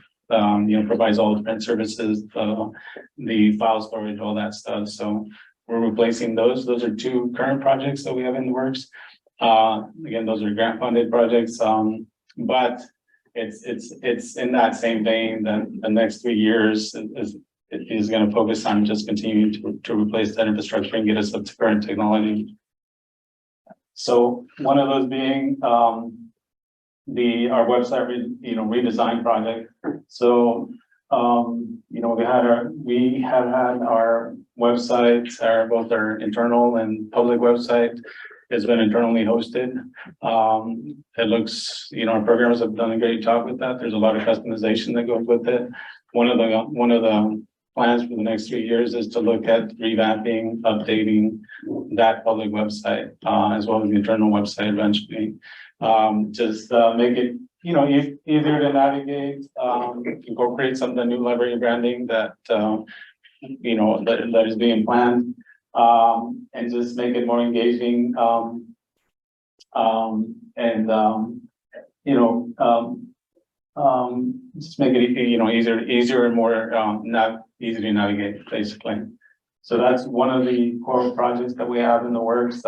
provides all the print services, the file storage, all that stuff. So we're replacing those. Those are 2 current projects that we have in the works. Again, those are grant funded projects, but it's in that same vein that the next 3 years is going to focus on just continuing to replace that infrastructure and get us up to current technology. So one of those being our website redesign project. So we have had our website, both our internal and public website has been internally hosted. It looks, our programmers have done a great job with that. There's a lot of customization that goes with it. One of the plans for the next 3 years is to look at revamping, updating that public website, as well as the internal website eventually. Just make it, easier to navigate, incorporate some of the new library branding that, that is being planned. And just make it more engaging, just make it, easier and more, easy to navigate, basically. So that's one of the core projects that we have in the works.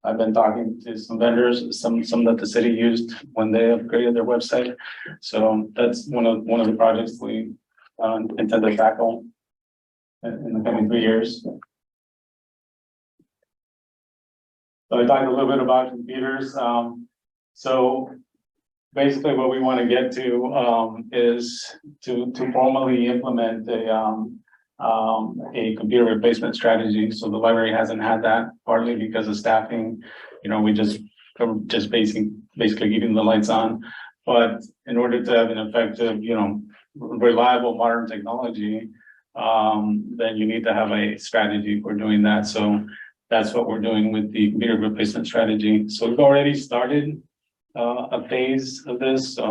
I've been talking to some vendors, some that the city used when they upgraded their website. So that's one of the projects we intend to tackle in the coming 3 years. So I talked a little bit about computers. So basically what we want to get to is to formally implement a computer replacement strategy. So the library hasn't had that, partly because of staffing. We just basically keeping the lights on. But in order to have an effective, reliable modern technology, then you need to have a strategy for doing that. So that's what we're doing with the computer replacement strategy. So we've already started a phase of this. So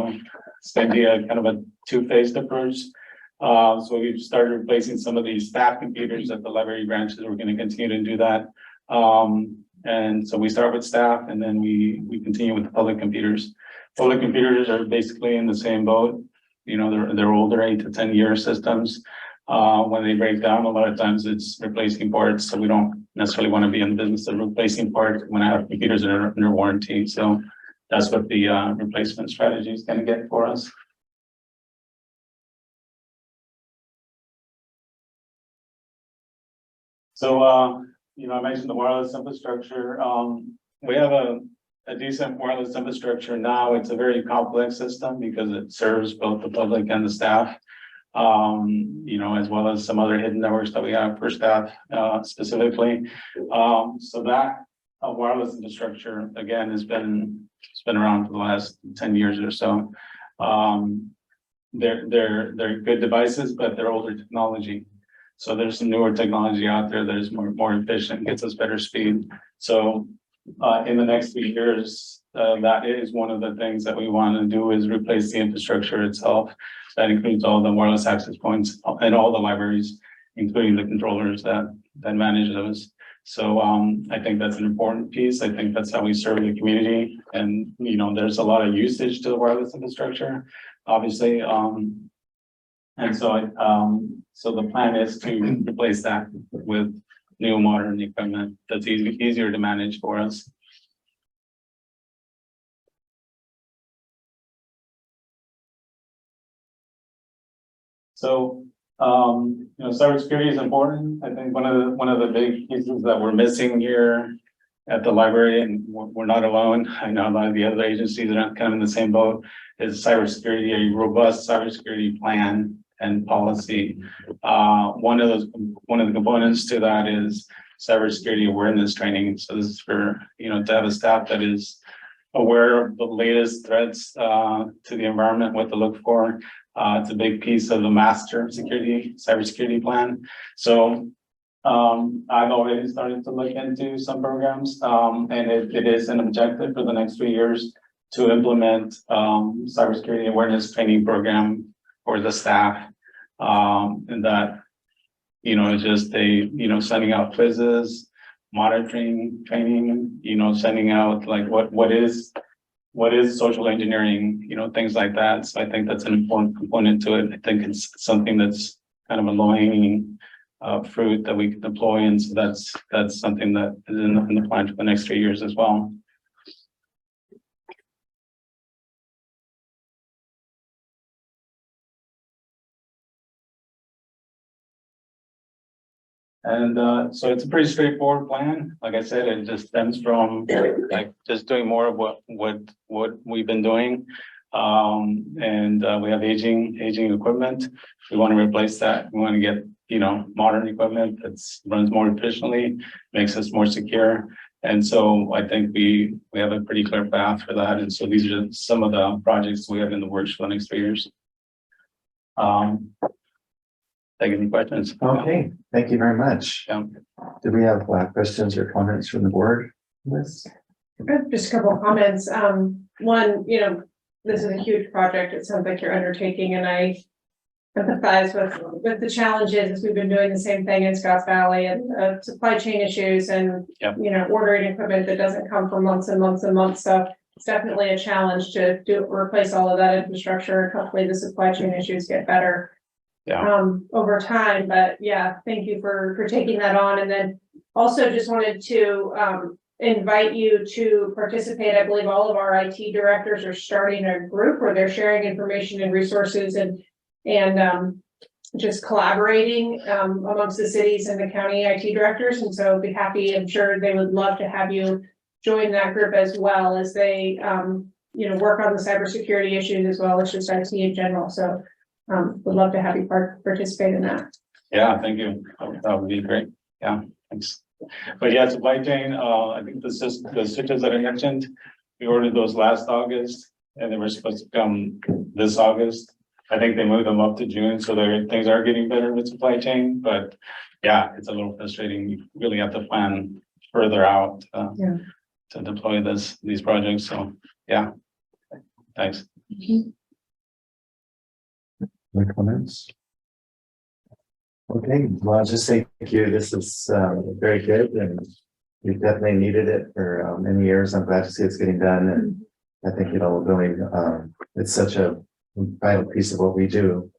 it's going to be a kind of a two-phased approach. So we've started replacing some of these staff computers at the library branches. We're going to continue to do that. And so we start with staff, and then we continue with the public computers. Public computers are basically in the same boat. They're older, 8 to 10 year systems. When they break down, a lot of times it's replacing parts. So we don't necessarily want to be in the business of replacing parts when I have computers that are under warranty. So that's what the replacement strategy is going to get for us. So, I mentioned the wireless infrastructure. We have a decent wireless infrastructure now. It's a very complex system because it serves both the public and the staff, as well as some other hidden networks that we have for staff specifically. So that wireless infrastructure, again, it's been around for the last 10 years or so. They're good devices, but they're older technology. So there's some newer technology out there that is more efficient, gets us better speed. So in the next 3 years, that is one of the things that we want to do, is replace the infrastructure itself. That includes all the wireless access points and all the libraries, including the controllers that manage those. So I think that's an important piece. I think that's how we serve the community. And there's a lot of usage to the wireless infrastructure, obviously. And so the plan is to replace that with new modern equipment that's easier to manage for us. So, cybersecurity is important. I think one of the big pieces that we're missing here at the library, and we're not alone. I know a lot of the other agencies are kind of in the same boat, is cybersecurity, a robust cybersecurity plan and policy. One of the components to that is cybersecurity awareness training. So this is for, to have a staff that is aware of the latest threats to the environment, what to look for. It's a big piece of the master cybersecurity plan. So I've already started to look into some programs, and it is an objective for the next 3 years to implement cybersecurity awareness training program for the staff. And that, just sending out quizzes, monitoring, training, sending out like what is social engineering, things like that. So I think that's an important component to it. I think it's something that's kind of a low-hanging fruit that we can deploy, and so that's something that is in the plan for the next 3 years as well. And so it's a pretty straightforward plan. Like I said, it just stems from like just doing more of what we've been doing. And we have aging equipment. We want to replace that. We want to get, modern equipment that runs more efficiently, makes us more secure. And so I think we have a pretty clear path for that. And so these are some of the projects we have in the works for the next 3 years. take any questions. Okay, thank you very much. Yeah. Do we have questions or comments from the board? Liz? Just a couple of comments. One, this is a huge project. It sounds like you're undertaking, and I empathize with the challenges as we've been doing the same thing in Scotts Valley and supply chain issues and, Yep. Ordering equipment that doesn't come for months and months and months. So it's definitely a challenge to replace all of that infrastructure, and hopefully the supply chain issues get better. Yeah. Over time, but yeah, thank you for taking that on. And then also just wanted to, invite you to participate. I believe all of our IT directors are starting a group where they're sharing information and resources and just collaborating amongst the cities and the county IT directors. And so be happy, I'm sure they would love to have you join that group as well as they, work on the cybersecurity issues as well as just IT in general. So would love to have you participate in that. Yeah, thank you. That would be great. Yeah, thanks. But yeah, supply chain, I think the switches that I mentioned, we ordered those last August and they were supposed to come this August. I think they moved them up to June, so things are getting better with supply chain, but yeah, it's a little frustrating. You really have to plan further out to deploy these projects. So yeah, thanks. Any comments? Okay, well, I'll just say thank you. This is very good, and we've definitely needed it for many years. I'm glad to see it's getting done, and I think really it's such a vital piece of what we do,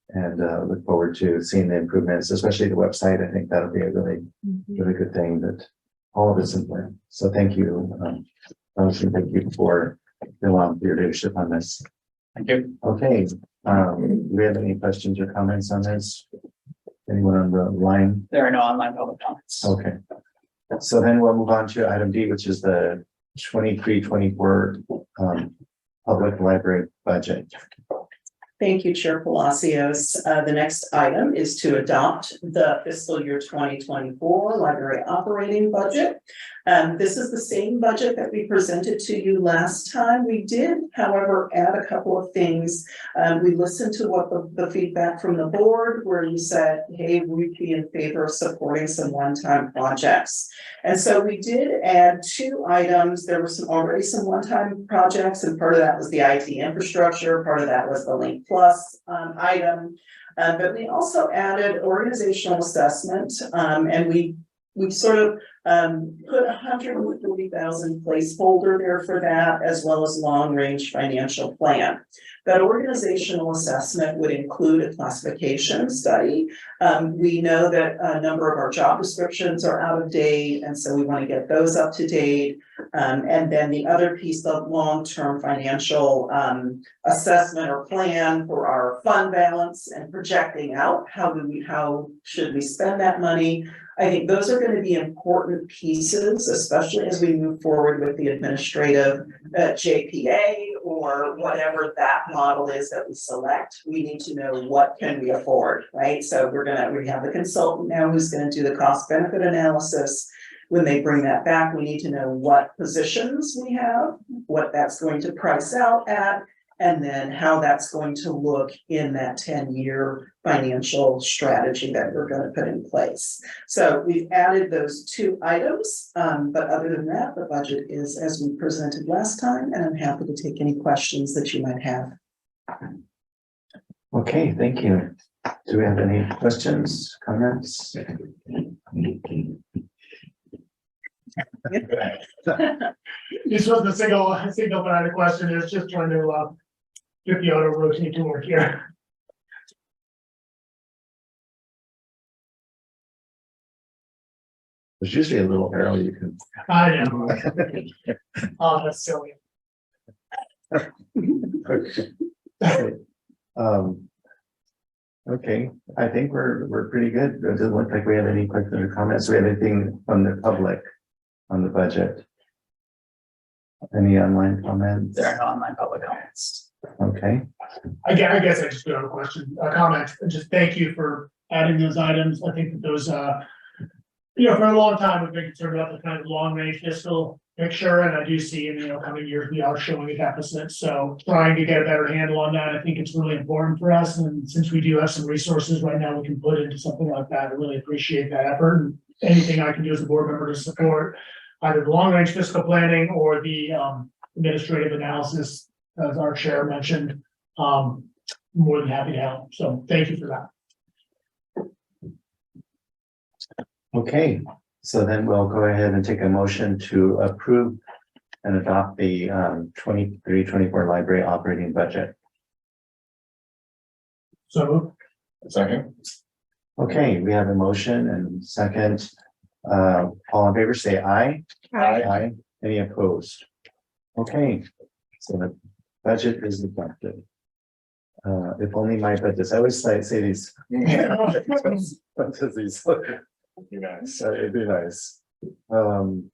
and look forward to seeing the improvements, especially the website. I think that'll be a really good thing that all of us implement. So thank you, Allison, thank you for your leadership on this. Thank you. Okay, do we have any questions or comments on this? Anyone on the line? There are no online public comments. Okay. So then we'll move on to item D, which is the 23-24 public library budget. Thank you, Chair Palacios. The next item is to adopt the fiscal year 2024 library operating budget. This is the same budget that we presented to you last time. We did, however, add a couple of things. We listened to what the feedback from the board where you said, hey, we'd be in favor of supporting some one-time projects. And so we did add 2 items. There were already some one-time projects, and part of that was the IT infrastructure, part of that was the Link Plus item. But we also added organizational assessment, and we sort of put 140,000 placeholder there for that, as well as long-range financial plan. That organizational assessment would include a classification study. We know that a number of our job descriptions are out of date, and so we want to get those up to date. And then the other piece, the long-term financial assessment or plan for our fund balance and projecting out how should we spend that money. I think those are going to be important pieces, especially as we move forward with the administrative JPA or whatever that model is that we select. We need to know what can we afford, right? So we have the consultant now who's going to do the cost benefit analysis. When they bring that back, we need to know what positions we have, what that's going to price out at, and then how that's going to look in that 10-year financial strategy that we're going to put in place. So we've added those 2 items, but other than that, the budget is as we presented last time, and I'm happy to take any questions that you might have. Okay, thank you. Do we have any questions, comments? This wasn't a single but I had a question. It's just trying to get the auto rotate to work here. There's usually a little arrow you can. I know. Oh, that's silly. Okay, I think we're pretty good. It doesn't look like we have any questions or comments. Do we have anything from the public on the budget? Any online comments? There are no online public comments. Okay, I guess I just do have a comment. Just thank you for adding those items. I think that those, for a long time, we've been concerned about the kind of long range fiscal picture, and I do see in the coming years, we are showing a deficit, so trying to get a better handle on that, I think it's really important for us, and since we do have some resources right now we can put into something like that, I really appreciate that effort, and anything I can do as a board member to support either the long-range fiscal planning or the administrative analysis, as our chair mentioned, more than happy to help, so thank you for that. Okay, so then we'll go ahead and take a motion to approve and adopt the 23-24 library operating budget. So Second. Okay, we have a motion and second. All in favor, say aye. Aye. Any opposed? Okay, so the budget is adopted. If only my budgets, I always say these. These. You guys. It'd be nice. Of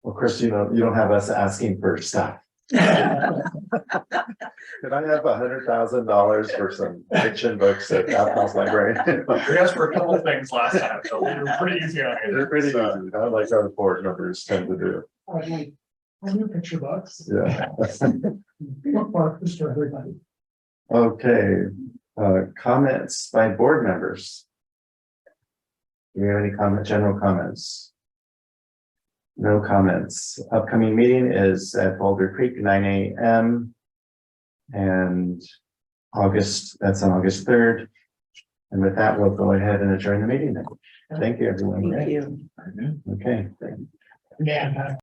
course, you don't have us asking for stuff. Could I have $100,000 for some fiction books at Aptos Library? We asked for a couple of things last time, so we were pretty easy on it. They're pretty easy, not like our board members tend to do. new picture books. Yeah. Bookmark this for everybody. Okay, comments by board members. Do you have any general comments? No comments. Upcoming meeting is at Boulder Creek, 9 a.m. And that's on August 3rd. And with that, we'll go ahead and adjourn the meeting then. Thank you, everyone. Thank you. Okay. Yeah.